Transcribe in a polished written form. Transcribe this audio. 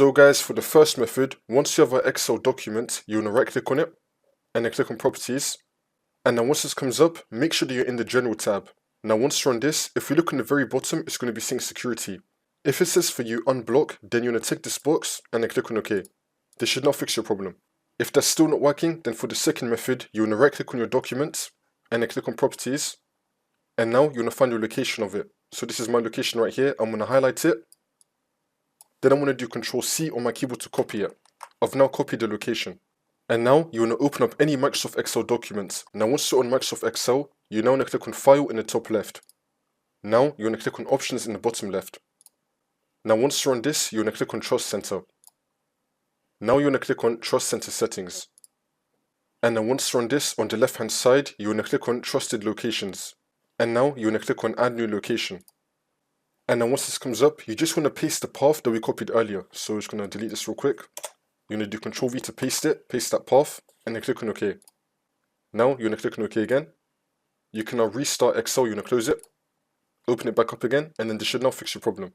So guys, for the first method, once you have an Excel document, you want to right click on it, and then click on properties. And then once this comes up, make sure that you're in the general tab. Now once you're on this, if we look in the very bottom, it's going to be saying security. If it says for you unblock, then you want to tick this box and then click on OK. This should not fix your problem. If that's still not working, then for the second method, you want to right click on your document and then click on properties. And now you want to find your location of it. So this is my location right here. I'm going to highlight it. Then I'm going to do Control C on my keyboard to copy it. I've now copied the location. And now you want to open up any Microsoft Excel document. Now once you're on Microsoft Excel, you now want to click on File in the top left. Now you want to click on Options in the bottom left. Now once you're on this, you want to click on Trust Center. Now you want to click on Trust Center Settings. And then once you're on this, on the left hand side, you want to click on Trusted Locations. And now you want to click on Add New Location. And then once this comes up, you just want to paste the path that we copied earlier. So we're just going to delete this real quick. You're going to do Control V to paste it, paste that path, and then click on OK. Now you're going to click on OK again. You can now restart Excel, you want to close it, open it back up again, and then this should now fix your problem.